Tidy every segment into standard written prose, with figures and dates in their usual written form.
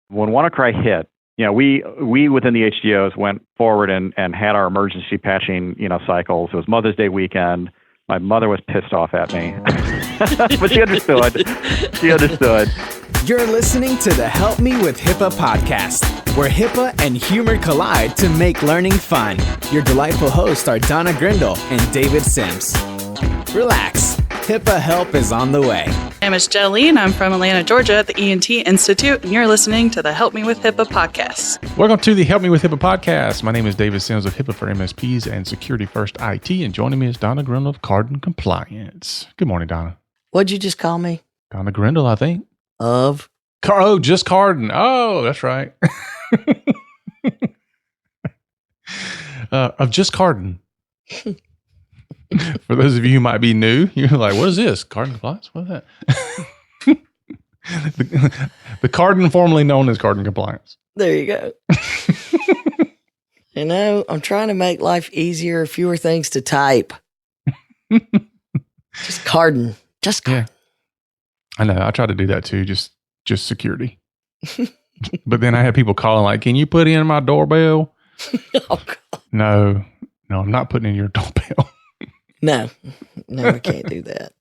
when WannaCry hit, we within the HDOs went forward and had our emergency patching, cycles. It was Mother's Day weekend. My mother was pissed off at me, but she understood. You're listening to the Help Me with HIPAA podcast, where HIPAA and humor collide to make learning fun. Your delightful hosts are Donna Grindle and David Sims. Relax, HIPAA help is on the way. My name is Jolene. I'm from Atlanta, Georgia at the ENT Institute, and you're listening to the Help Me with HIPAA podcast. Welcome to the Help Me with HIPAA podcast. My name is David Sims of HIPAA for MSPs and Security First IT, and joining me is Donna Grindle of Cardin Compliance. Good morning, Donna. What'd you just call me? Donna Grindle, I think. Of? Just Cardin. Oh, that's right. Of just Cardin. For those of you who might be new, you're like, what is this? Cardin Compliance? What is that? the Cardin formerly known as Cardin Compliance. There you go. I'm trying to make life easier, fewer things to type. Just Cardin. Just Cardin. Yeah. I know. I try to do that too, just security. But then I have people calling like, can you put in my doorbell? Oh, God. No, I'm not putting in your doorbell. No, I can't do that.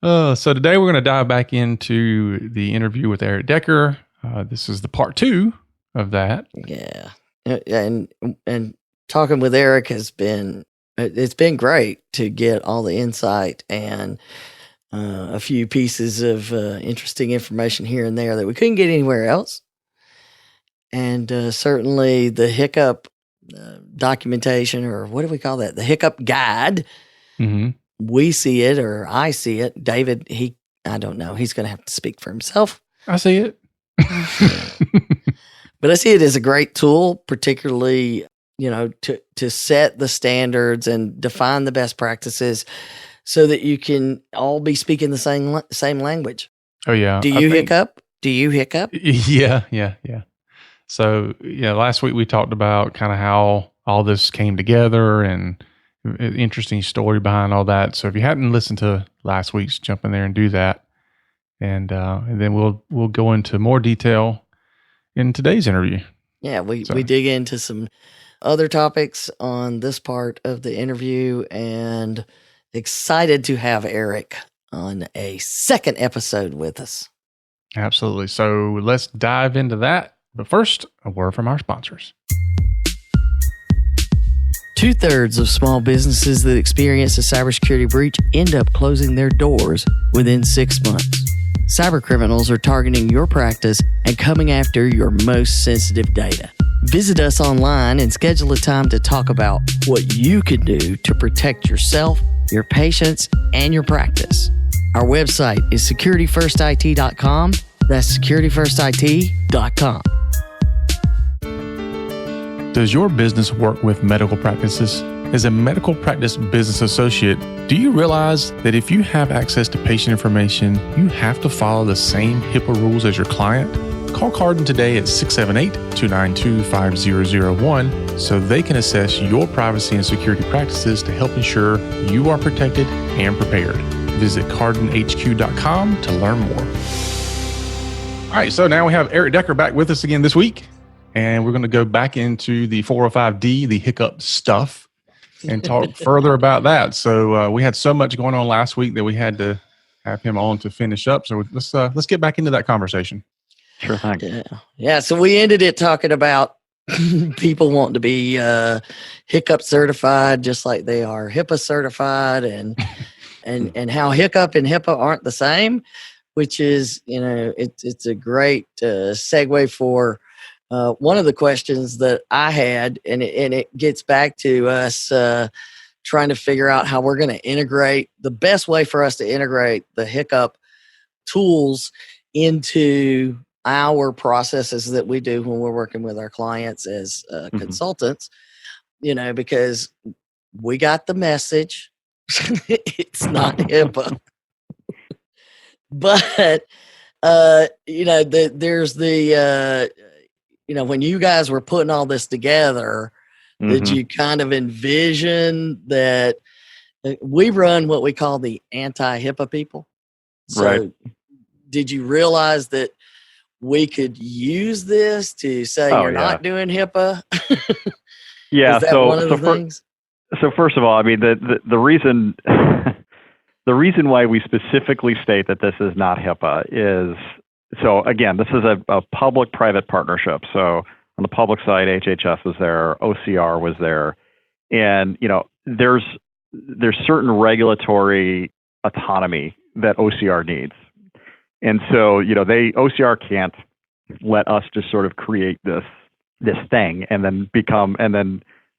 So today we're going to dive back into the interview with Erik Decker. This is the part 2 of that. Yeah. And talking with Erik it's been great to get all the insight and a few pieces of interesting information here and there that we couldn't get anywhere else. And certainly the HICCUP documentation, or what do we call that? The HICCUP guide. Mm-hmm. We see it, or I see it. David, I don't know. He's going to have to speak for himself. I see it. But I see it as a great tool, particularly, to set the standards and define the best practices so that you can all be speaking the same language. Oh, yeah. Do you HICCUP? Do you HICCUP? Yeah. So, last week we talked about kind of how all this came together and an interesting story behind all that. So if you hadn't listened to last week's, jump in there and do that. And then we'll go into more detail in today's interview. Yeah, we dig into some other topics on this part of the interview, and excited to have Erik on a second episode with us. Absolutely. So let's dive into that. But first, a word from our sponsors. 2/3 of small businesses that experience a cybersecurity breach end up closing their doors within 6 months. Cybercriminals are targeting your practice and coming after your most sensitive data. Visit us online and schedule a time to talk about what you can do to protect yourself, your patients, and your practice. Our website is securityfirstit.com. That's securityfirstit.com. Does your business work with medical practices? As a medical practice business associate, do you realize that if you have access to patient information, you have to follow the same HIPAA rules as your client? Call Cardin today at 678-292-5001 so they can assess your privacy and security practices to help ensure you are protected and prepared. Visit cardinhq.com to learn more. All right, so now we have Erik Decker back with us again this week. And we're going to go back into the 405D, the HICCUP stuff, and talk further about that. So we had so much going on last week that we had to have him on to finish up. So let's get back into that conversation. Sure thing. Yeah. So we ended it talking about people wanting to be HICCUP certified, just like they are HIPAA certified, and how HICCUP and HIPAA aren't the same, which is, it's a great segue for one of the questions that I had, and it gets back to us trying to figure out how we're going to integrate the best way for us to integrate the HICCUP tools into our processes that we do when we're working with our clients as consultants, because we got the message. It's not HIPAA. But, there's the, when you guys were putting all this together, did you kind of envision that we run what we call the anti-HIPAA people? So right. Did you realize that we could use this to say Oh, you're yeah. not doing HIPAA? Yeah. Is that So one of the things? So first of all, I mean, the reason the reason why we specifically state that this is not HIPAA is, so again, this is a public-private partnership. So on the public side, HHS was there, OCR was there, and there's certain regulatory autonomy that OCR needs, and so OCR can't let us just sort of create this thing and then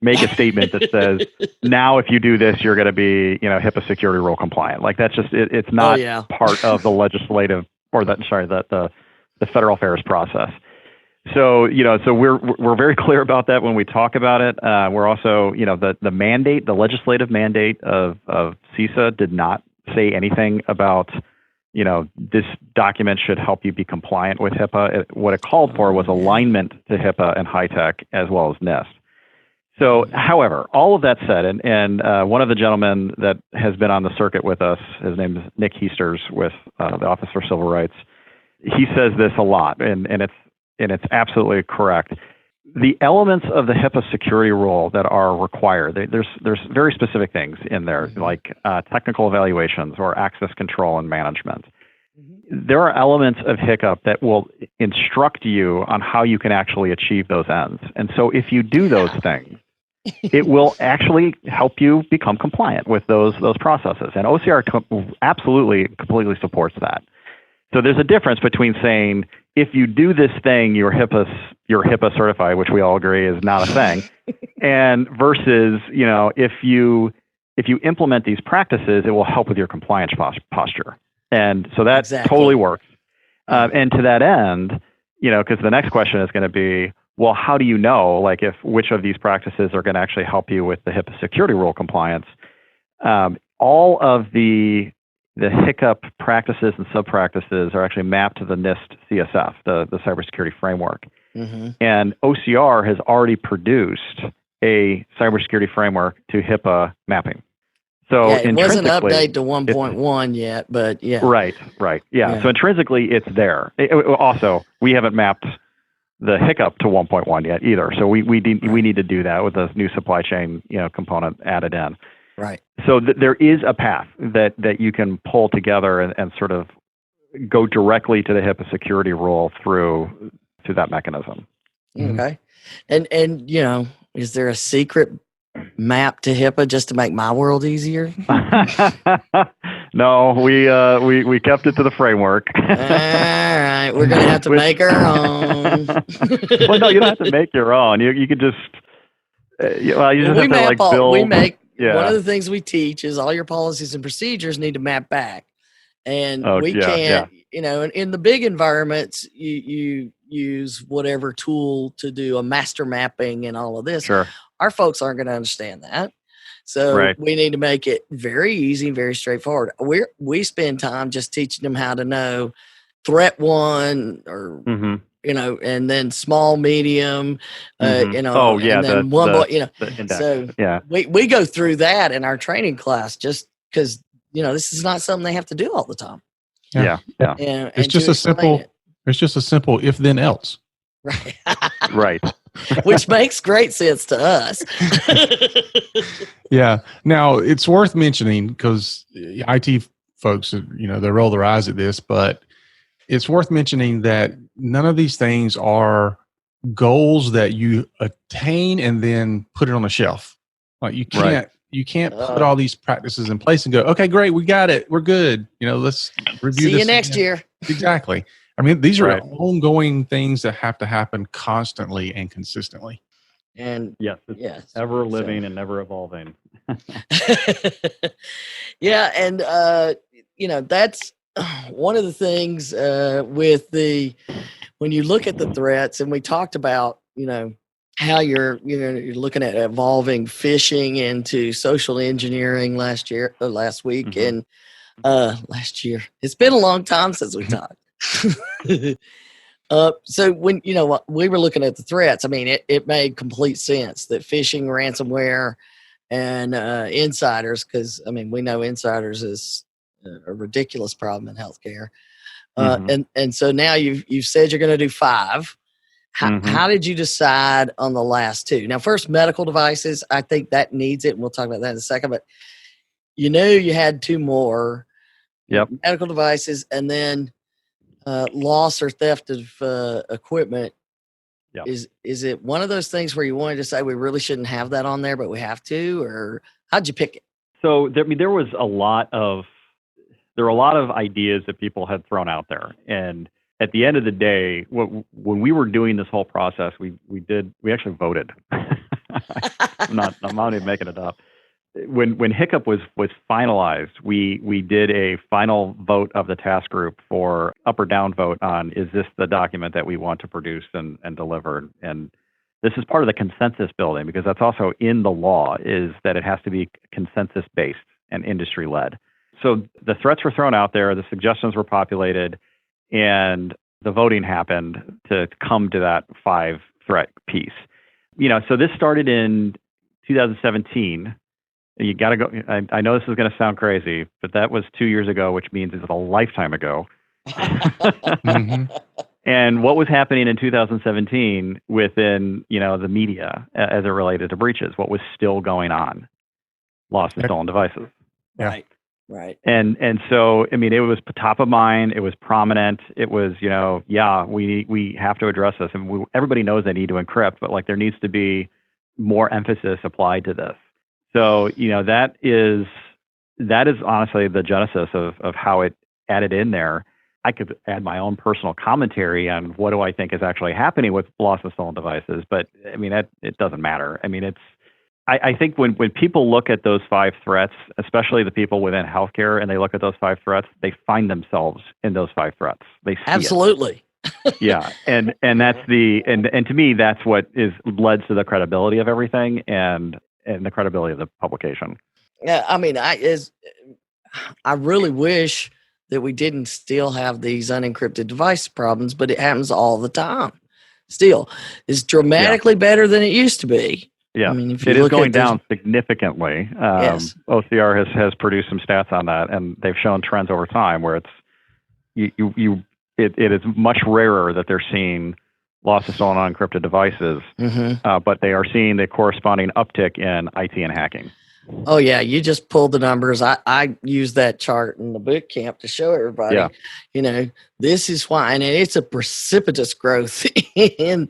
make a statement that says, now if you do this, you're going to be, HIPAA security rule compliant. Like that's just, it's not part of the legislative or the federal affairs process. So, so we're very clear about that when we talk about it. We're also, the mandate, the legislative mandate of CISA did not say anything about, this document should help you be compliant with HIPAA. What it called for was alignment to HIPAA and HITECH as well as NIST. So, however, all of that said, and one of the gentlemen that has been on the circuit with us, his name is Nick Heasters with the Office for Civil Rights. He says this a lot, and it's absolutely correct. The elements of the HIPAA security rule that are required, there's very specific things in there, like technical evaluations or access control and management. There are elements of HICP that will instruct you on how you can actually achieve those ends. And so if you do those things, it will actually help you become compliant with those processes. And OCR absolutely, completely supports that. So there's a difference between saying, if you do this thing, you're HIPAA certified, which we all agree is not a thing, and versus, if you implement these practices, it will help with your compliance posture. And so that totally works. And to that end, because the next question is going to be, well, how do you know, like, which of these practices are going to actually help you with the HIPAA security rule compliance? All of the HICP practices and sub-practices are actually mapped to the NIST CSF, the cybersecurity framework. And OCR has already produced a cybersecurity framework to HIPAA mapping. So it wasn't updated to 1.1 yet, but yeah. Right. Yeah. So intrinsically, it's there. Also, we haven't mapped the HICP to 1.1 yet either. So we need to do that with a new supply chain component added in. Right. So there is a path that you can pull together and sort of go directly to the HIPAA security rule through that mechanism. Okay. And is there a secret map to HIPAA just to make my world easier? No, we kept it to the framework. All right, we're gonna have to make our own. Well, no, you don't have to make your own. You could just one of the things we teach is all your policies and procedures need to map back, and can't. In the big environments, you use whatever tool to do a master mapping and all of this. Sure. Our folks aren't going to understand that. So we need to make it very easy and very straightforward. We spend time just teaching them how to know threat one or, and then small, medium, and then we go through that in our training class just because, this is not something they have to do all the time. Yeah. And it's just a simple if then else. Right. Right. Which makes great sense to us. Yeah. Now it's worth mentioning because IT folks, they roll their eyes at this, but it's worth mentioning that none of these things are goals that you attain and then put it on a shelf. Like you can't put all these practices in place and go, okay, great, we got it, we're good. Let's review. See you next year. Exactly. I mean, these are ongoing things that have to happen constantly and consistently. And it's ever living and never evolving. Yeah, and that's one of the things when you look at the threats, and we talked about how you're looking at evolving phishing into social engineering last week, and last year. It's been a long time since we talked. So when we were looking at the threats, I mean, it made complete sense that phishing, ransomware, and insiders, because I mean we know insiders is a ridiculous problem in healthcare. And so now you've said you're going to do 5. How did you decide on the last 2? Now, first, medical devices. I think that needs it, and we'll talk about that in a second. But you had 2 more. Yep. Medical devices, and then loss or theft of equipment. Yep. Is it one of those things where you wanted to say we really shouldn't have that on there, but we have to, or how'd you pick it? So there were a lot of ideas that people had thrown out there, and at the end of the day, when we were doing this whole process, we actually voted. I'm not even making it up. When HICP was finalized, we did a final vote of the task group for up or down vote on, is this the document that we want to produce and deliver? And this is part of the consensus building, because that's also in the law, is that it has to be consensus based and industry led. So the threats were thrown out there, the suggestions were populated, and the voting happened to come to that 5 threat piece. So this started in 2017. You got to go. I know this is going to sound crazy, but that was 2 years ago, which means it's a lifetime ago. And what was happening in 2017 within, the media as it related to breaches? What was still going on? Lost and stolen devices. Yeah. Right. And so, it was top of mind. It was prominent. It was, we have to address this. And everybody knows they need to encrypt, but there needs to be more emphasis applied to this. So, that is honestly the genesis of how it added in there. I could add my own personal commentary on what do I think is actually happening with lost and stolen devices, but it doesn't matter. I think when people look at those 5 threats, especially the people within healthcare, and they look at those 5 threats, they find themselves in those 5 threats. They see absolutely. Yeah, and that's and to me, that's what is led to the credibility of everything and the credibility of the publication. Yeah, I really wish that we didn't still have these unencrypted device problems, but it happens all the time. Still, it's dramatically better than it used to be. Yeah, if it is going down significantly. Yes. OCR has produced some stats on that, and they've shown trends over time where it is much rarer that they're seeing lost and stolen unencrypted devices, but they are seeing the corresponding uptick in IT and hacking. Oh yeah, you just pulled the numbers. I use that chart in the boot camp to show everybody. Yeah. This is why, and it's a precipitous growth in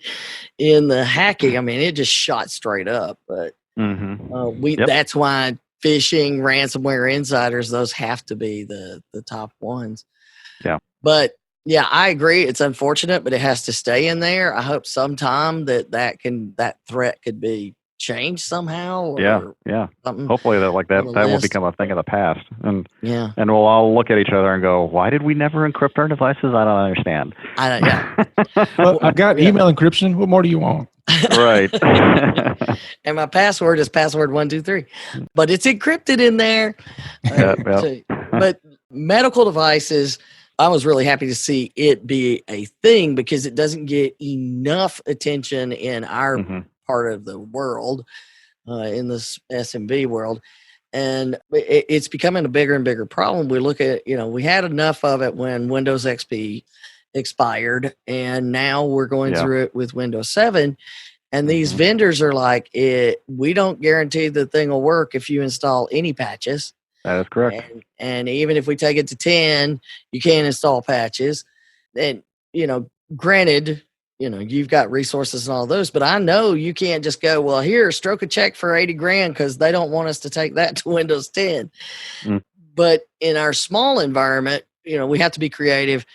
the hacking. It just shot straight up. But that's why phishing, ransomware, insiders, those have to be the top ones. Yeah. But yeah, I agree. It's unfortunate, but it has to stay in there. I hope sometime that threat could be changed somehow. Or something. Hopefully that will become a thing of the past. And yeah, and we'll all look at each other and go, why did we never encrypt our devices? I don't understand. Well, I got email encryption. What more do you want? Right. And my password is password 123, but it's encrypted in there. But medical devices, I was really happy to see it be a thing because it doesn't get enough attention in our part of the world, in this SMB world. And it's becoming a bigger and bigger problem. We look at, we had enough of it when Windows XP expired, and now we're going through it with Windows 7. And these vendors are like, we don't guarantee the thing will work if you install any patches. That is correct. And even if we take it to 10, you can't install patches. And, granted, you've got resources and all those, but I know you can't just go, well, here, stroke a check for $80,000 because they don't want us to take that to Windows 10. But in our small environment, we have to be creative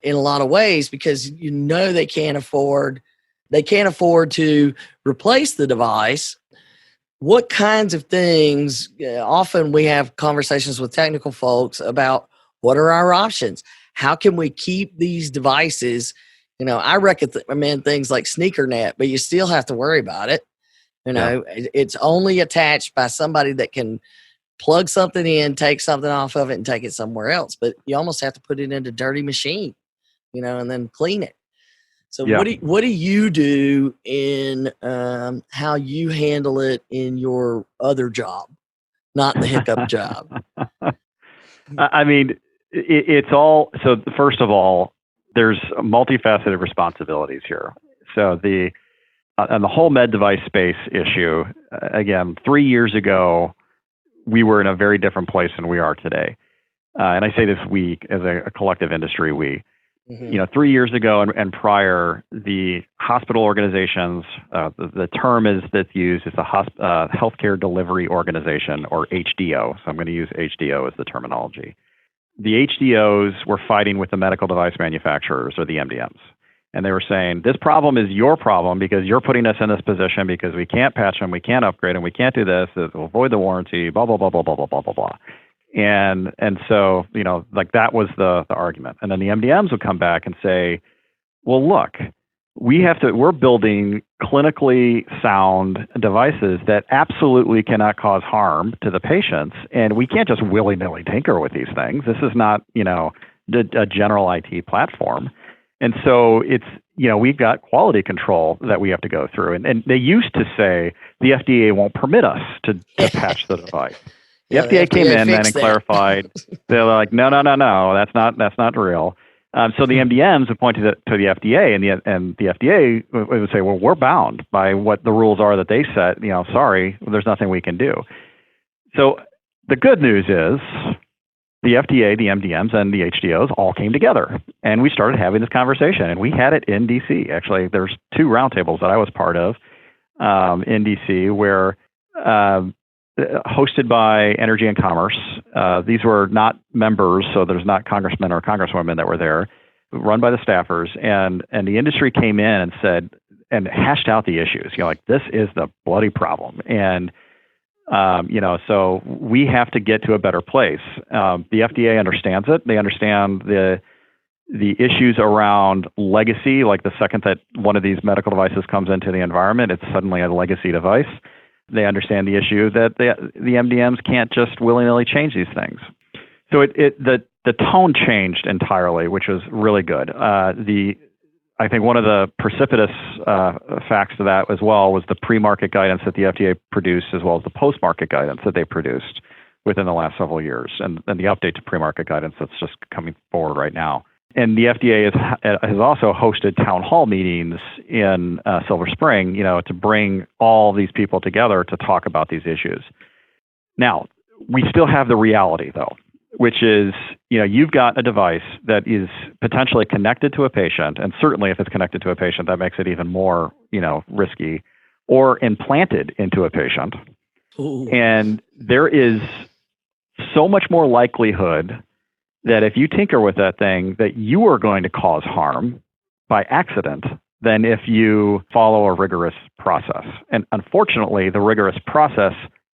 in a lot of ways because they can't afford to replace the device. What kinds of things? Often we have conversations with technical folks about what are our options? How can we keep these devices? I recommend things like SneakerNet, but you still have to worry about it. It's only attached by somebody that can plug something in, take something off of it, and take it somewhere else. But you almost have to put it in a dirty machine, and then clean it. So what do you do in how you handle it in your other job, not the HICP job? It's all, so first of all, there's multifaceted responsibilities here. So on the whole med device space issue, again, 3 years ago, we were in a very different place than we are today. And I say this we as a collective industry, we. Mm-hmm. 3 years ago and prior, the hospital organizations, the term that's used is the Healthcare Delivery Organization, or HDO. So I'm going to use HDO as the terminology. The HDOs were fighting with the medical device manufacturers, or the MDMs. And they were saying, this problem is your problem because you're putting us in this position because we can't patch them, we can't upgrade them, we can't do this, it will void the warranty, blah, blah, blah, blah, blah, blah, blah, blah, blah. And so, that was the argument. And then the MDMs would come back and say, well, look, we're building clinically sound devices that absolutely cannot cause harm to the patients. And we can't just willy-nilly tinker with these things. This is not, a general IT platform. And so we've got quality control that we have to go through. And they used to say the FDA won't permit us to patch the device. The FDA came in then and clarified. They're like, no, that's not real. So the MDMs would point to the FDA, and the FDA would say, well, we're bound by what the rules are that they set. Sorry, there's nothing we can do. So the good news is the FDA, the MDMs, and the HDOs all came together, and we started having this conversation. And we had it in DC. Actually, there's 2 roundtables that I was part of in DC where. Hosted by Energy and Commerce. These were not members, so there's not congressmen or congresswomen that were there, run by the staffers. And the industry came in and said, and hashed out the issues. This is the bloody problem. And, so we have to get to a better place. The FDA understands it. They understand the issues around legacy, like the second that one of these medical devices comes into the environment, it's suddenly a legacy device. They understand the issue that the MDMs can't just willy-nilly change these things. So the tone changed entirely, which was really good. I think one of the precipitous facts to that as well was the pre-market guidance that the FDA produced, as well as the post-market guidance that they produced within the last several years, and the update to pre-market guidance that's just coming forward right now. And the FDA has also hosted town hall meetings in Silver Spring, to bring all these people together to talk about these issues. Now, we still have the reality, though, which is, you've got a device that is potentially connected to a patient, and certainly if it's connected to a patient, that makes it even more, risky, or implanted into a patient. Ooh. And there is so much more likelihood that if you tinker with that thing, that you are going to cause harm by accident than if you follow a rigorous process. And unfortunately, the rigorous process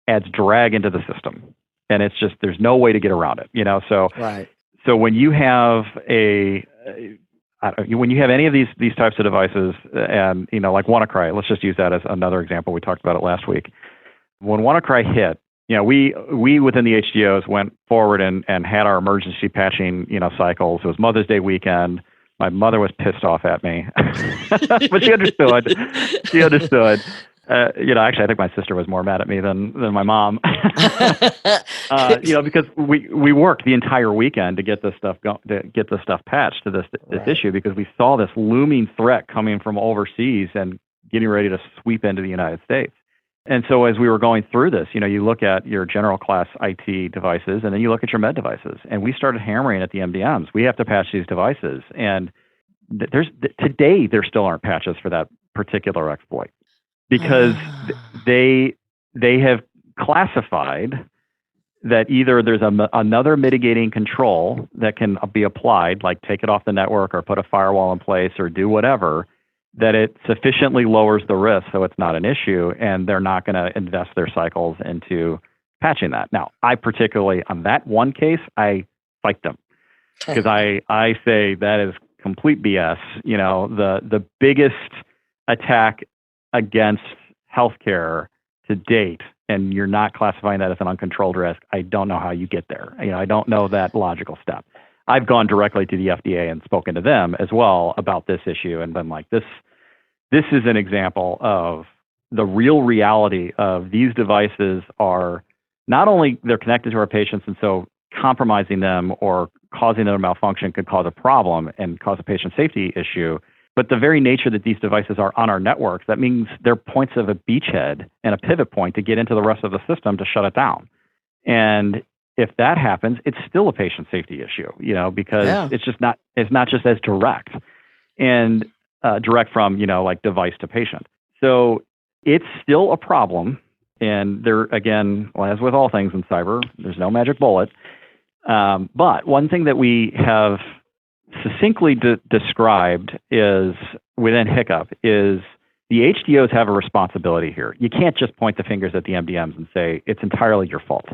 adds drag into the system. And it's just, there's no way to get around it, So, right. So when you have when you have any of these types of devices, and, like WannaCry, let's just use that as another example. We talked about it last week. When WannaCry hit, we within the HDOs went forward and had our emergency patching, cycles. It was Mother's Day weekend. My mother was pissed off at me, but she understood. Actually, I think my sister was more mad at me than my mom. Because we worked the entire weekend to get this stuff patched to this issue, because we saw this looming threat coming from overseas and getting ready to sweep into the United States. And so as we were going through this, you look at your general class IT devices, and then you look at your med devices, and we started hammering at the MDMs. We have to patch these devices. And today there still aren't patches for that particular exploit, because they have classified that either there's another mitigating control that can be applied, like take it off the network or put a firewall in place or do whatever, that it sufficiently lowers the risk so it's not an issue, and they're not going to invest their cycles into patching that. Now, I particularly, on that one case, I fight them, because I say that is complete BS. The biggest attack against healthcare to date, and you're not classifying that as an uncontrolled risk, I don't know how you get there. I don't know that logical step. I've gone directly to the FDA and spoken to them as well about this issue, and been like, this is an example of the real reality of these devices are not only they're connected to our patients, and so compromising them or causing a malfunction could cause a problem and cause a patient safety issue. But the very nature that these devices are on our networks, that means they're points of a beachhead and a pivot point to get into the rest of the system to shut it down. And if that happens, it's still a patient safety issue, because it's not just as direct and direct from, like device to patient. So it's still a problem. And there, again, as with all things in cyber, there's no magic bullet. But one thing that we have succinctly described is within HICP is the HDOs have a responsibility here. You can't just point the fingers at the MDMs and say it's entirely your fault.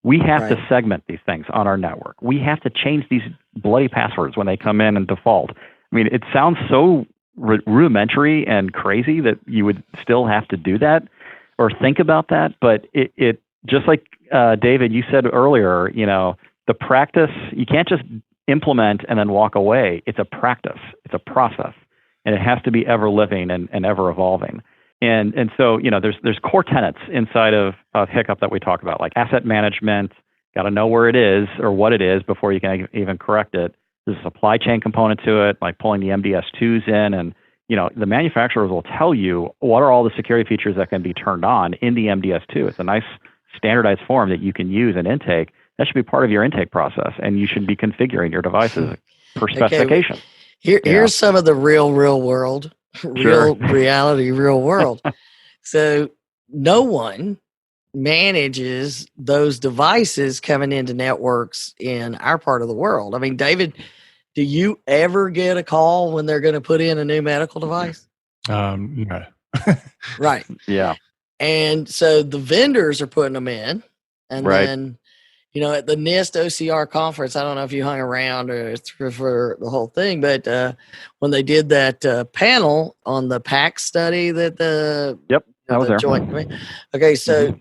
We have to segment these things on our network. We have to change these bloody passwords when they come in and default. I mean, it sounds so rudimentary and crazy that you would still have to do that or think about that. But it just like David, you said earlier, the practice, you can't just implement and then walk away. It's a practice. It's a process. And it has to be ever living and ever evolving. And so, there's core tenets inside of HICP that we talk about, like asset management, got to know where it is or what it is before you can even correct it. There's a supply chain component to it, like pulling the MDS2s in. And, the manufacturers will tell you what are all the security features that can be turned on in the MDS2. It's a nice standardized form that you can use in intake. That should be part of your intake process. And you should be configuring your devices per specification. Here's some of the real world. Reality, real world. So no one manages those devices coming into networks in our part of the world. I mean, David, do you ever get a call when they're going to put in a new medical device? No. Right. Yeah. And so the vendors are putting them in, and then, at the NIST OCR conference, I don't know if you hung around or for the whole thing, but when they did that panel on the PAX study that I was there. Joint, okay, so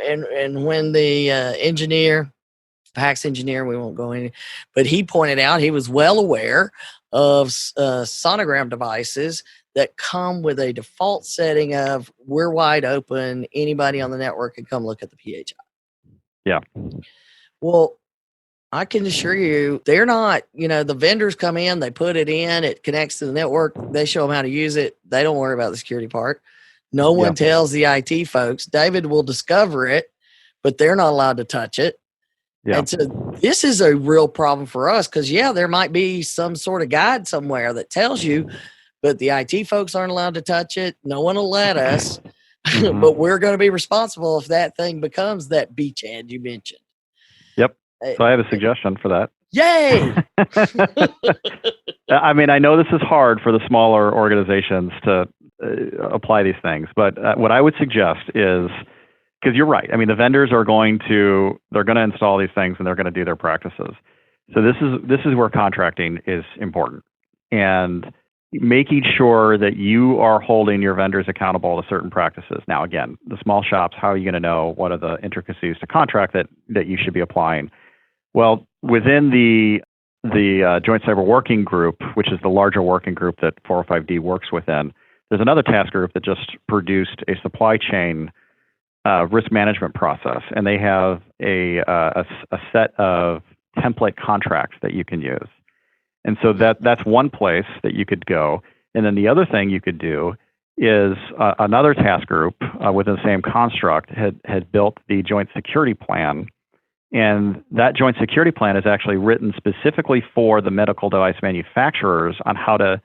and when the PAX engineer, we won't go in, but he pointed out he was well aware of sonogram devices that come with a default setting of we're wide open, anybody on the network can come look at the PHI. Yeah. Well, I can assure you, they're not, the vendors come in, they put it in, it connects to the network, they show them how to use it. They don't worry about the security part. No one tells the IT folks. David will discover it, but they're not allowed to touch it. Yeah. And so this is a real problem for us because, there might be some sort of guide somewhere that tells you, but the IT folks aren't allowed to touch it. No one will let us, but we're going to be responsible if that thing becomes that beachhead you mentioned. Yep. So I have a suggestion for that. Yay! I mean, I know this is hard for the smaller organizations to apply these things, but what I would suggest is, because you're right. I mean, the vendors they're going to install these things and they're going to do their practices. So this is where contracting is important, and making sure that you are holding your vendors accountable to certain practices. Now, again, the small shops, how are you going to know what are the intricacies to contract that you should be applying? Well, within the Joint Cyber Working Group, which is the larger working group that 405D works within, there's another task group that just produced a supply chain risk management process, and they have a set of template contracts that you can use. And so that's one place that you could go. And then the other thing you could do is another task group within the same construct had built the joint security plan. And that joint security plan is actually written specifically for the medical device manufacturers on how to,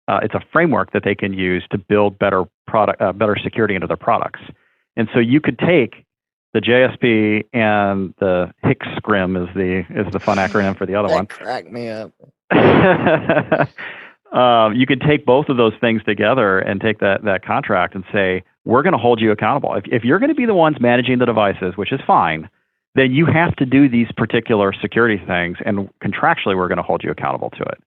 it's a framework that they can use to build better security into their products. And so you could take the JSP and the HICSCRIM is the fun acronym for the other one. Cracked me up. You could take both of those things together and take that contract and say, we're going to hold you accountable. If you're going to be the ones managing the devices, which is fine, then you have to do these particular security things, and contractually we're going to hold you accountable to it.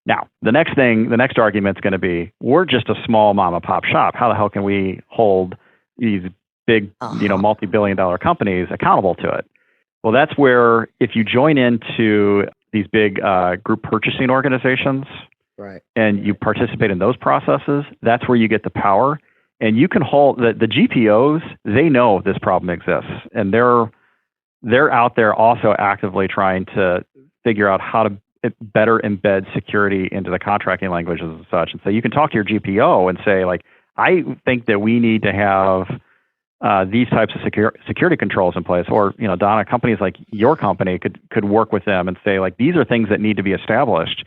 Now, the next argument is going to be, we're just a small mom and pop shop. How the hell can we hold these big, multi-billion-dollar companies accountable to it? Well, that's where if you join into these big group purchasing organizations, right, and you participate in those processes, that's where you get the power. And you can hold the GPOs. They know this problem exists, and they're out there also actively trying to figure out how to better embed security into the contracting languages and such. And so you can talk to your GPO and say, like, I think that we need to have these types of security controls in place. Or, Donna, companies like your company could work with them and say, like, these are things that need to be established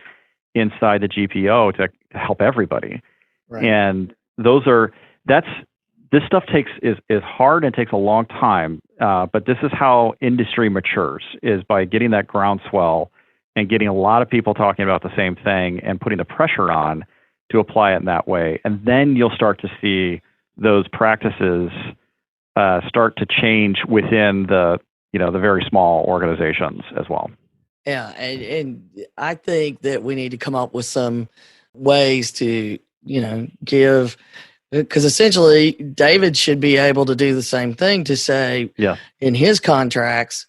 inside the GPO to help everybody. Right. And this stuff is hard and takes a long time. But this is how industry matures, is by getting that groundswell and getting a lot of people talking about the same thing and putting the pressure on to apply it in that way. And then you'll start to see those practices start to change within the very small organizations as well. Yeah. And I think that we need to come up with some ways to, give, because essentially David should be able to do the same thing to say in his contracts,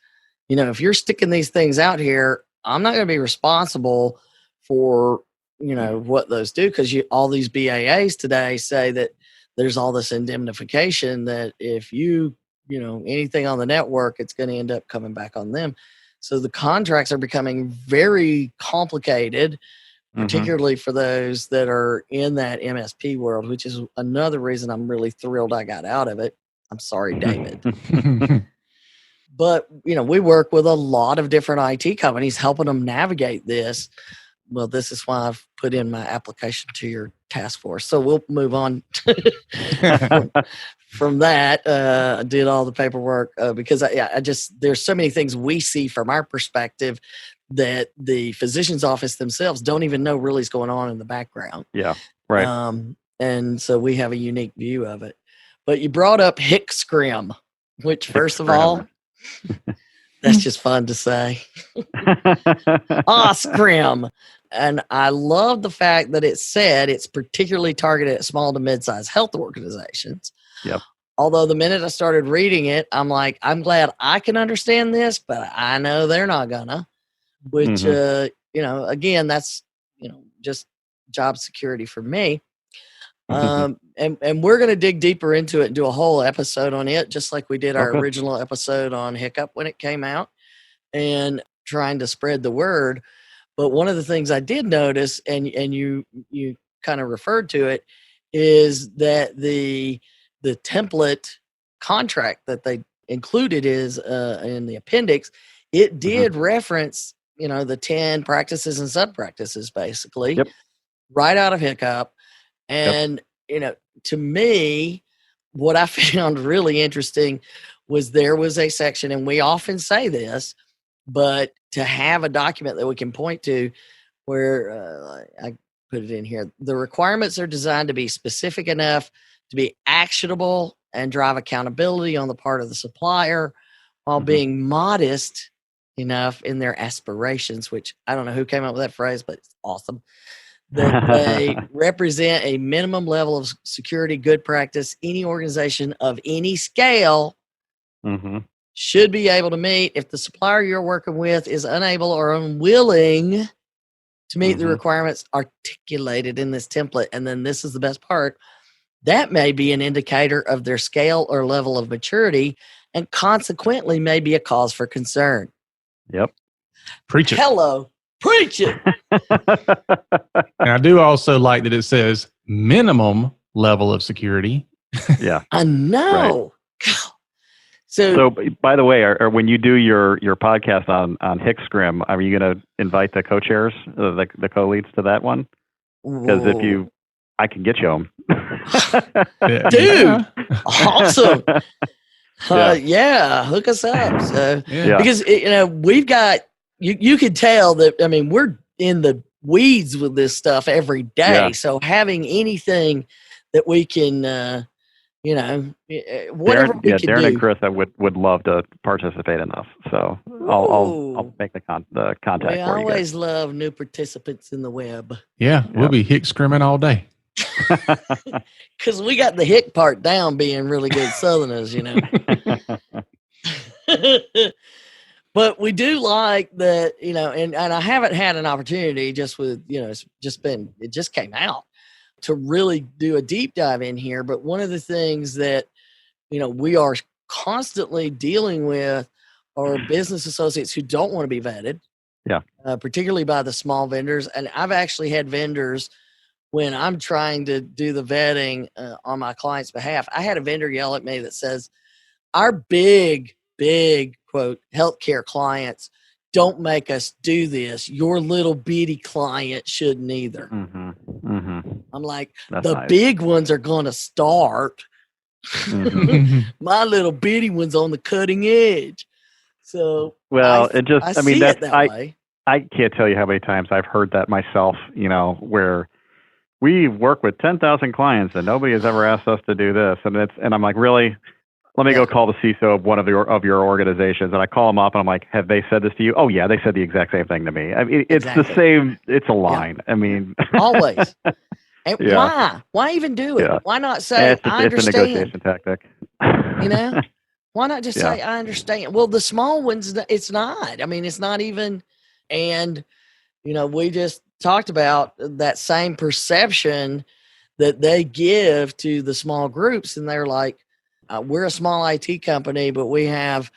if you're sticking these things out here, I'm not going to be responsible for, what those do, because all these BAAs today say that there's all this indemnification that if anything on the network, it's going to end up coming back on them. So the contracts are becoming very complicated, particularly for those that are in that MSP world, which is another reason I'm really thrilled I got out of it. I'm sorry, David. But, we work with a lot of different IT companies helping them navigate this. Well, this is why I've put in my application to your task force. So we'll move on from that. I did all the paperwork because there's so many things we see from our perspective that the physician's office themselves don't even know really is going on in the background. Yeah, right. And so we have a unique view of it. But you brought up HICSCRIM, which first of all, that's just fun to say. SCRIM. And I love the fact that it said it's particularly targeted at small to mid-sized health organizations. Yep. Although the minute I started reading it, I'm like, I'm glad I can understand this, but I know they're not gonna. Which, again, that's, just job security for me. And we're going to dig deeper into it and do a whole episode on it, just like we did our original episode on HICCUP when it came out, and trying to spread the word. But one of the things I did notice, and you kind of referred to it, is that the template contract that they included is in the appendix. It did reference, the 10 practices and sub-practices, basically, right out of HICCUP. And, to me, what I found really interesting was there was a section, and we often say this, but to have a document that we can point to where I put it in here, the requirements are designed to be specific enough to be actionable and drive accountability on the part of the supplier while being modest enough in their aspirations, which I don't know who came up with that phrase, but it's awesome. That they represent a minimum level of security good practice any organization of any scale should be able to meet if the supplier you're working with is unable or unwilling to meet the requirements articulated in this template. And then this is the best part. That may be an indicator of their scale or level of maturity and consequently may be a cause for concern. Yep. Preach it. Hello. Preach it. And I do also like that it says minimum level of security. Yeah. I know. Right. So, by the way, when you do your podcast on HICSCRIM, are you going to invite the co-chairs, the co-leads to that one? Because I can get you them. Dude, awesome. Hook us up. So, because, we've got, you could tell that, we're in the weeds with this stuff every day. So having anything that we can, whatever we can Darren do. and Chris, I would love to participate in this. So I'll make the contact for you. I always love new participants in the web. Yeah, we'll be HICSCRIMing all day. Because we got the hick part down being really good Southerners, But we do like that, and I haven't had an opportunity just with, it just came out to really do a deep dive in here. But one of the things that, we are constantly dealing with are business associates who don't want to be vetted, Yeah. Particularly by the small vendors. And I've actually had vendors when I'm trying to do the vetting on my client's behalf. I had a vendor yell at me that says, our big quote, healthcare clients don't make us do this. Your little bitty client shouldn't either. Mm-hmm. Mm-hmm. I'm like, That's the nice. big ones are going to start. Mm-hmm. My little bitty one's on the cutting edge. So Well, I see it that way. I can't tell you how many times I've heard that myself, where we work with 10,000 clients and nobody has ever asked us to do this. And I'm like, really? Let me go call the CISO of one of your organizations. And I call them up and I'm like, have they said this to you? Oh yeah, they said the exact same thing to me. I mean, it's the same, it's a line. Yeah. I mean, always. And why even do it? Yeah. Why not say, I understand? It's a negotiation tactic. Why not just say, I understand? Well, the small ones, it's not. I mean, it's not even. And, we just talked about that same perception that they give to the small groups. And they're like, we're a small IT company, but we have,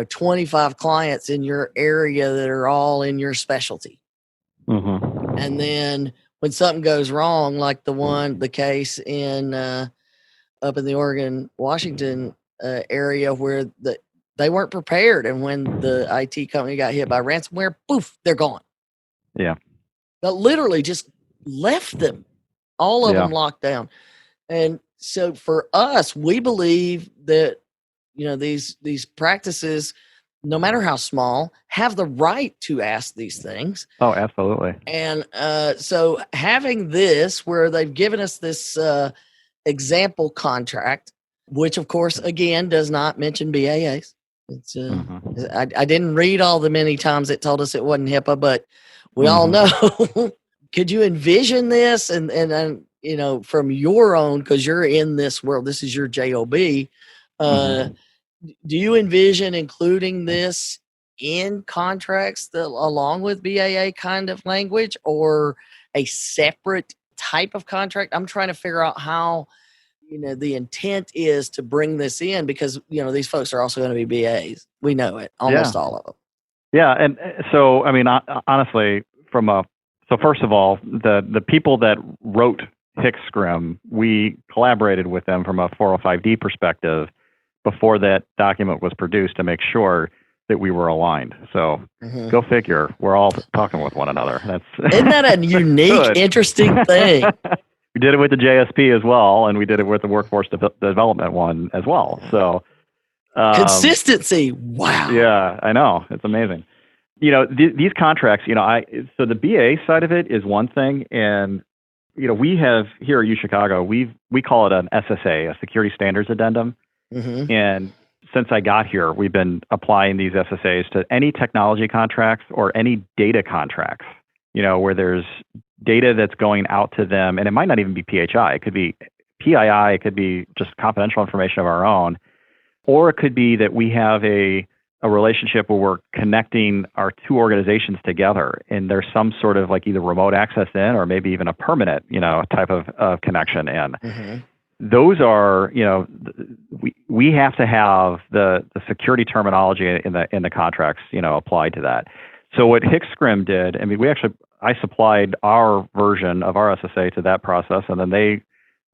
25 clients in your area that are all in your specialty. Mm-hmm. And then when something goes wrong, like the case in up in the Oregon, Washington area where they weren't prepared. And when the IT company got hit by ransomware, poof, they're gone. Yeah. That literally just left them, all of them locked down. And so for us, we believe that, these practices, no matter how small, have the right to ask these things. Oh, absolutely. And so having this, where they've given us this example contract, which of course, again, does not mention BAAs. It's I didn't read all the many times it told us it wasn't HIPAA, but we all know. Could you envision this and from your own, because you're in this world, this is your job. Do you envision including this in contracts along with BAA kind of language, or a separate type of contract? I'm trying to figure out how, the intent is to bring this in, because, these folks are also going to be BAs. We know it, almost all of them. Yeah. And so, I mean, honestly, so first of all, the people that wrote HICSCRIM, we collaborated with them from a 405D perspective before that document was produced to make sure that we were aligned. So go figure, we're all talking with one another. Isn't that a unique, interesting thing? We did it with the JSP as well, and we did it with the workforce development one as well. So consistency. Wow. Yeah, I know. It's amazing. These contracts, so the BA side of it is one thing. And, we have here at UChicago, we call it an SSA, a security standards addendum. And since I got here, we've been applying these SSAs to any technology contracts or any data contracts, where there's data that's going out to them. And it might not even be PHI. It could be PII. It could be just confidential information of our own. Or it could be that we have a relationship where we're connecting our two organizations together, and there's some sort of like either remote access in, or maybe even a permanent, type of connection in. Those are, we have to have the security terminology in the contracts, applied to that. So what HICSCRIM did, I mean, I supplied our version of our SSA to that process, and then they,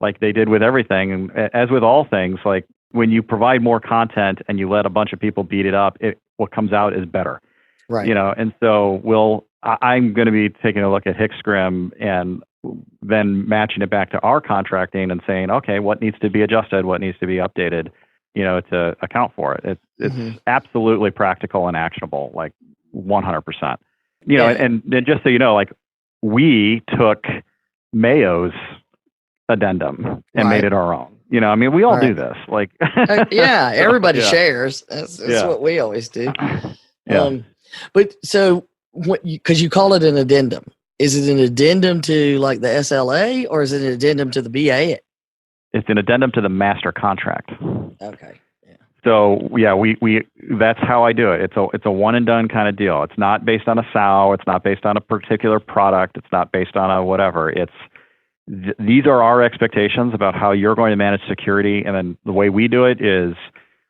like they did with everything, and as with all things, like when you provide more content and you let a bunch of people beat it up, what comes out is better. Right. And so I'm going to be taking a look at HICSCRIM and then matching it back to our contracting and saying, okay, what needs to be adjusted, what needs to be updated, to account for it. It's absolutely practical and actionable, like 100%. And just so you know, like we took Mayo's addendum and made it our own. I mean, we all do this. Like, everybody shares. That's what we always do. But so, because you call it an addendum, is it an addendum to like the SLA, or is it an addendum to the BA? It's an addendum to the master contract. Okay. Yeah. So we that's how I do it. It's a one and done kind of deal. It's not based on a SOW. It's not based on a particular product. It's not based on a whatever. These are our expectations about how you're going to manage security. And then the way we do it is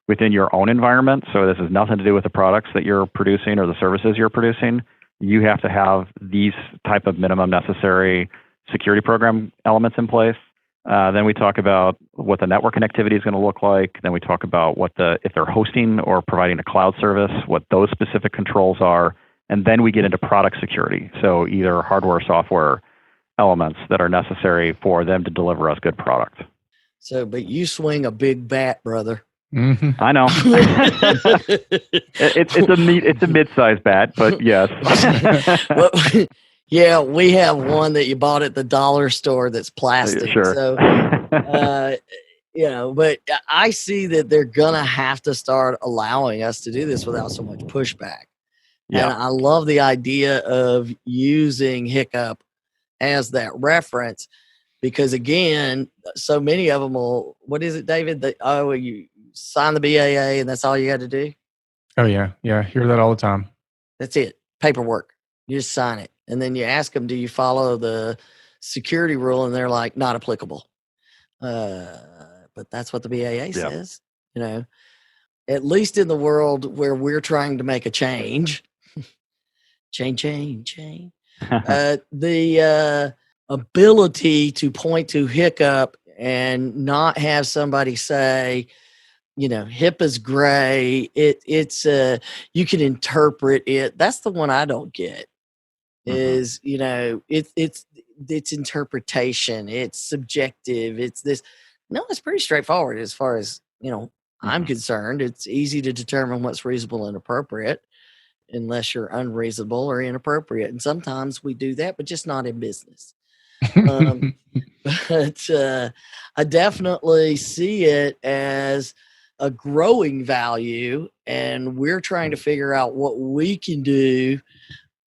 within your own environment. So this has nothing to do with the products that you're producing or the services you're producing. you have to have these type of minimum necessary security program elements in place. Then we talk about what the network connectivity is going to look like. Then we talk about if they're hosting or providing a cloud service, what those specific controls are. And then we get into product security. So either hardware or software elements that are necessary for them to deliver us good product. So, but you swing a big bat, brother. Mm-hmm. I know. It's a mid-sized bat, but yes. Well, yeah, we have one that you bought at the dollar store that's plastic. Sure. So, but I see that they're gonna have to start allowing us to do this without so much pushback. Yeah. And I love the idea of using HICP as that reference, because again, so many of them will. What is it, David? You sign the BAA and that's all you got to do. Oh yeah, I hear that all the time. That's it. Paperwork. You just sign it, and then you ask them, "Do you follow the security rule?" And they're like, "Not applicable." But that's what the BAA says. At least in the world where we're trying to make a change. Change. The ability to point to HICP and not have somebody say, HIPAA's gray. It's you can interpret it. That's the one I don't get. Is it's interpretation. It's subjective. It's this. No, it's pretty straightforward as far as I'm concerned. It's easy to determine what's reasonable and appropriate, unless you're unreasonable or inappropriate. And sometimes we do that, but just not in business. But I definitely see it as a growing value, and we're trying to figure out what we can do,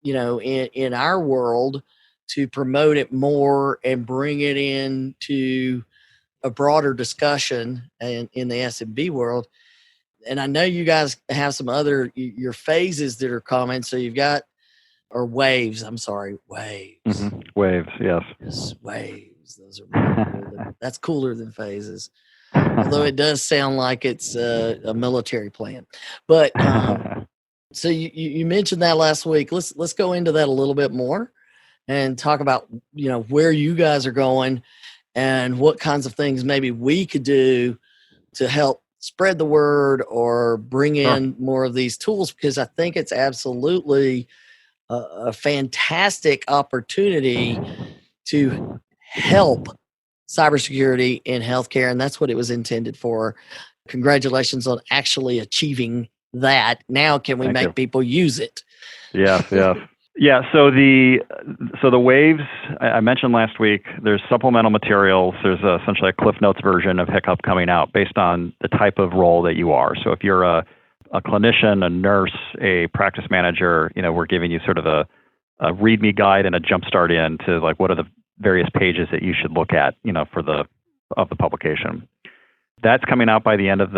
in our world to promote it more and bring it into a broader discussion in the SMB world. And I know you guys have some other your phases that are coming. So you've got waves. I'm sorry, waves. Mm-hmm. Waves, yes. Yes, waves. Those are really cool. That's cooler than phases. Although it does sound like it's a military plan. But so you mentioned that last week. Let's go into that a little bit more and talk about where you guys are going and what kinds of things maybe we could do to help spread the word or bring in more of these tools, because I think it's absolutely a fantastic opportunity to help cybersecurity in healthcare, and that's what it was intended for. Congratulations on actually achieving that. Now, can we make people use it? Yes. Yeah. So the waves I mentioned last week. There's supplemental materials. There's essentially a Cliff Notes version of HICP coming out based on the type of role that you are. So if you're a clinician, a nurse, a practice manager, we're giving you sort of a README guide and a jumpstart into like what are the various pages that you should look at, for the publication. That's coming out by the end of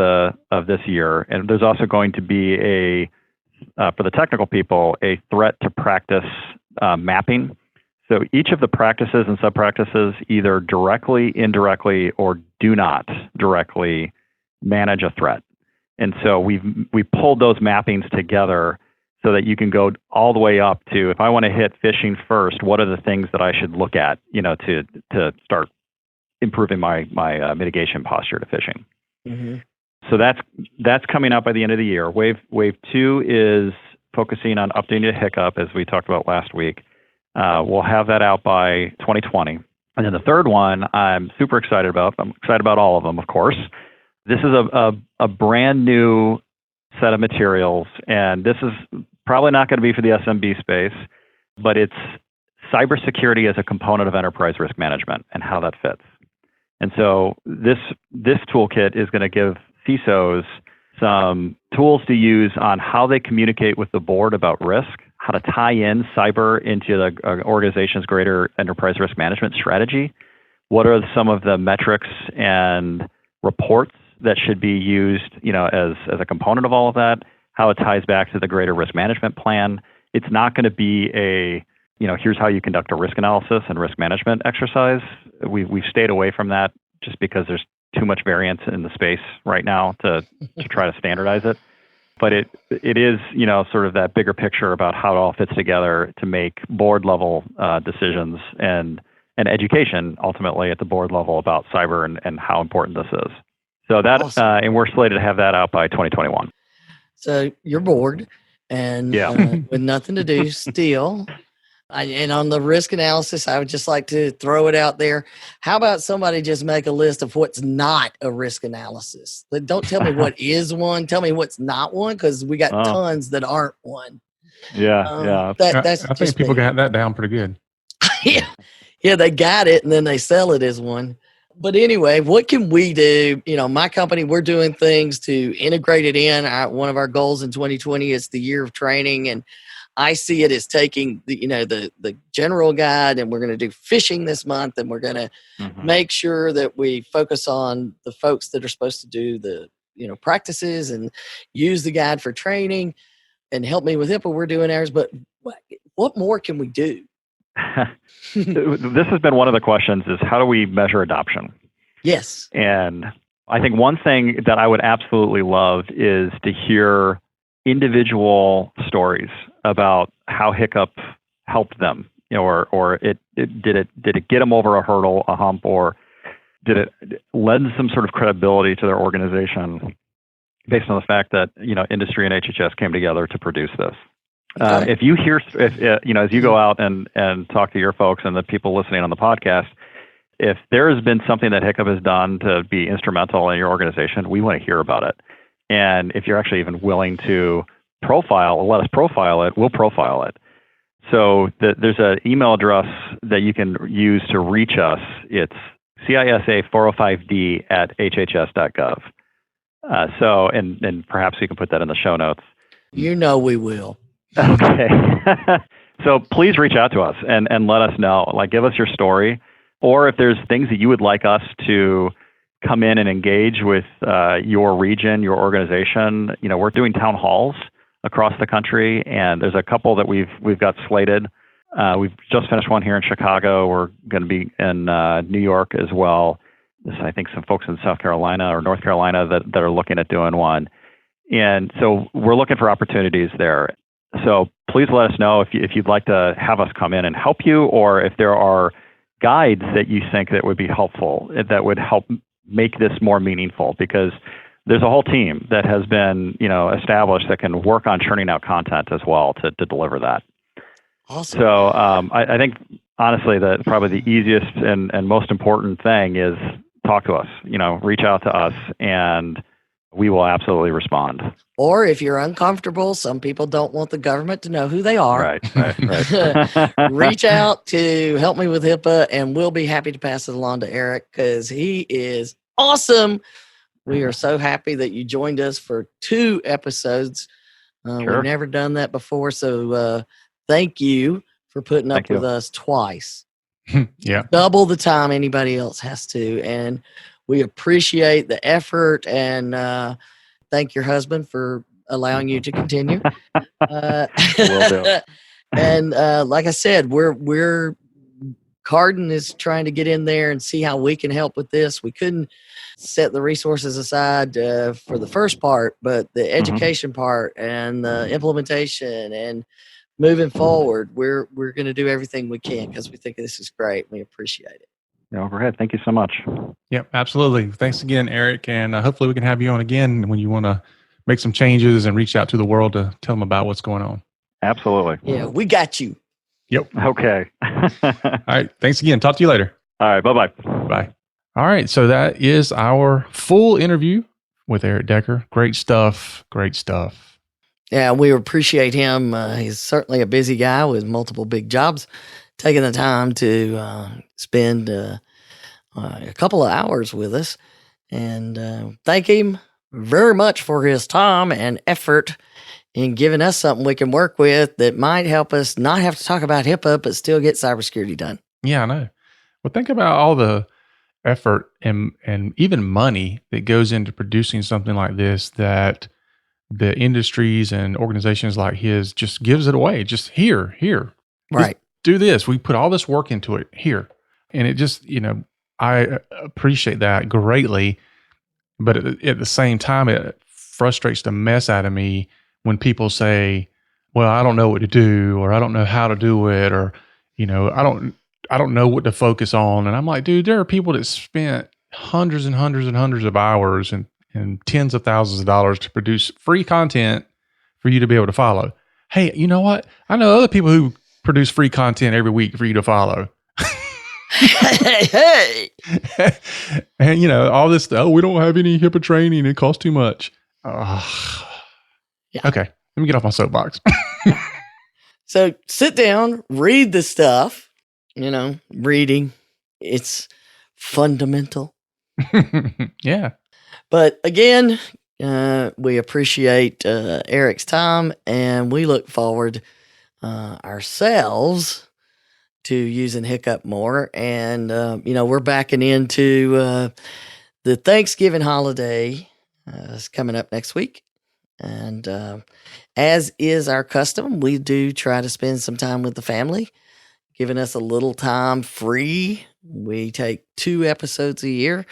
this year, and there's also going to be for the technical people, a threat to practice mapping. So each of the practices and sub-practices either directly, indirectly, or do not directly manage a threat. And so we pulled those mappings together so that you can go all the way up to, if I want to hit phishing first, what are the things that I should look at, to start improving my mitigation posture to phishing. Mm-hmm. So that's coming out by the end of the year. Wave 2 is focusing on updating to HICP, as we talked about last week. We'll have that out by 2020. And then the third one I'm super excited about. I'm excited about all of them, of course. This is a brand new set of materials, and this is probably not going to be for the SMB space, but it's cybersecurity as a component of enterprise risk management and how that fits. And so this toolkit is going to give CISOs some tools to use on how they communicate with the board about risk, how to tie in cyber into the organization's greater enterprise risk management strategy. What are some of the metrics and reports that should be used, as a component of all of that, how it ties back to the greater risk management plan. It's not going to be here's how you conduct a risk analysis and risk management exercise. We've stayed away from that just because there's too much variance in the space right now to try to standardize it. But it is, sort of that bigger picture about how it all fits together to make board level decisions and education ultimately at the board level about cyber and how important this is. So that, Awesome. And we're slated to have that out by 2021. So you're bored and with nothing to do still. And on the risk analysis, I would just like to throw it out there. How about somebody just make a list of what's not a risk analysis? Don't tell me what is one. Tell me what's not one, because we got tons that aren't one. Yeah. That's I think people got that down pretty good. Yeah, they got it, and then they sell it as one. But anyway, what can we do? My company, we're doing things to integrate it in. One of our goals in 2020 is the year of training, and I see it as taking the general guide, and we're going to do phishing this month, and we're going to make sure that we focus on the folks that are supposed to do the practices and use the guide for training. And Help Me with HIPAA, we're doing ours. But what more can we do? This has been one of the questions: is how do we measure adoption? Yes. And I think one thing that I would absolutely love is to hear individual stories about how HICP helped them, or did it get them over a hurdle, a hump, or did it lend some sort of credibility to their organization based on the fact that industry and HHS came together to produce this. Okay. If you hear, as you go out and talk to your folks and the people listening on the podcast, if there has been something that HICP has done to be instrumental in your organization, we want to hear about it. And if you're actually even willing to let us profile it, we'll profile it. So there's an email address that you can use to reach us. It's CISA405D@hhs.gov. And perhaps you can put that in the show notes. We will. Okay. So please reach out to us and let us know. Give us your story, or if there's things that you would like us to come in and engage with your region, your organization. We're doing town halls across the country, and there's a couple that we've got slated. We've just finished one here in Chicago. We're going to be in New York as well. There's, I think, some folks in South Carolina or North Carolina that are looking at doing one. And so we're looking for opportunities there. So please let us know if you'd like to have us come in and help you, or if there are guides that you think that would be helpful, that would help make this more meaningful, because there's a whole team that has been, established that can work on churning out content as well to deliver that. Awesome. So I think, honestly, that probably the easiest and most important thing is talk to us, reach out to us, and we will absolutely respond. Or if you're uncomfortable, some people don't want the government to know who they are. Right. Reach out to Help Me with HIPAA, and we'll be happy to pass it along to Erik, because he is awesome. We are so happy that you joined us for 2 episodes. Sure. We've never done that before, so thank you for putting up with us twice. Yeah. Double the time anybody else has to, and we appreciate the effort, and thank your husband for allowing you to continue. Will do. And like I said, we're Cardin is trying to get in there and see how we can help with this. We couldn't set the resources aside for the first part, but the education part and the implementation and moving forward, we're going to do everything we can, because we think this is great. We appreciate it. Yeah, overhead. Thank you so much. Yep, absolutely. Thanks again, Erik. And hopefully we can have you on again when you want to make some changes and reach out to the world to tell them about what's going on. Absolutely. Yeah, we got you. Yep. Okay. All right. Thanks again. Talk to you later. All right. Bye-bye. Bye. All right. So that is our full interview with Erik Decker. Great stuff. Great stuff. Yeah, we appreciate him. He's certainly a busy guy with multiple big jobs, taking the time to spend a couple of hours with us. And thank him very much for his time and effort in giving us something we can work with that might help us not have to talk about HIPAA, but still get cybersecurity done. Yeah, I know. Well, think about all the effort and even money that goes into producing something like this, that the industries and organizations like his just gives it away. Just here. Right. Just do this. We put all this work into it here. And it just, I appreciate that greatly. But at the same time, it frustrates the mess out of me when people say, well, I don't know what to do, or I don't know how to do it, or, I don't know what to focus on. And I'm like, dude, there are people that spent hundreds and hundreds and hundreds of hours and tens of thousands of dollars to produce free content for you to be able to follow. Hey, you know what? I know other people who produce free content every week for you to follow. Hey. And, all this, we don't have any HIPAA training. It costs too much. Yeah. Okay. Let me get off my soapbox. So sit down, read the stuff. Reading, it's fundamental. Yeah. But again, we appreciate Erik's time, and we look forward ourselves to using HICCUP more. And, we're backing into the Thanksgiving holiday is coming up next week. And as is our custom, we do try to spend some time with the family, giving us a little time free. We take 2 episodes a year,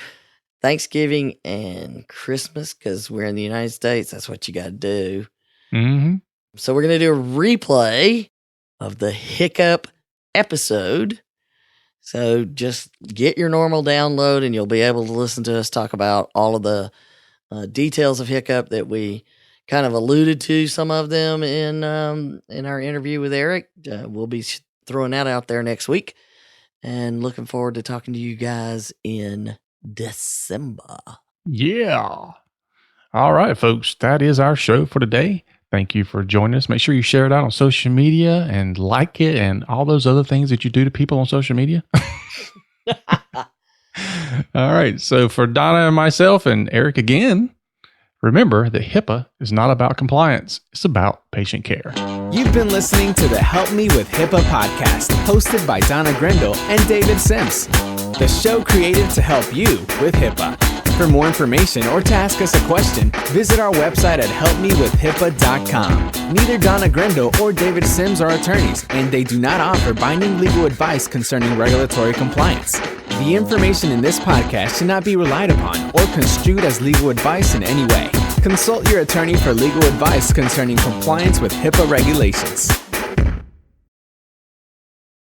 Thanksgiving and Christmas, because we're in the United States. That's what you got to do. Mm-hmm. So we're going to do a replay of the HICCUP episode. So just get your normal download and you'll be able to listen to us talk about all of the details of HICCUP that we kind of alluded to, some of them in our interview with Erik. We'll be throwing that out there next week, and looking forward to talking to you guys in December. Yeah. All right, folks. That is our show for today. Thank you for joining us. Make sure you share it out on social media and like it and all those other things that you do to people on social media. All right. So for Donna and myself and Erik again, remember that HIPAA is not about compliance. It's about patient care. You've been listening to the Help Me with HIPAA podcast, hosted by Donna Grindle and David Sims. The show created to help you with HIPAA. For more information or to ask us a question, visit our website at helpmewithhipaa.com. Neither Donna Grindle or David Sims are attorneys, and they do not offer binding legal advice concerning regulatory compliance. The information in this podcast should not be relied upon or construed as legal advice in any way. Consult your attorney for legal advice concerning compliance with HIPAA regulations.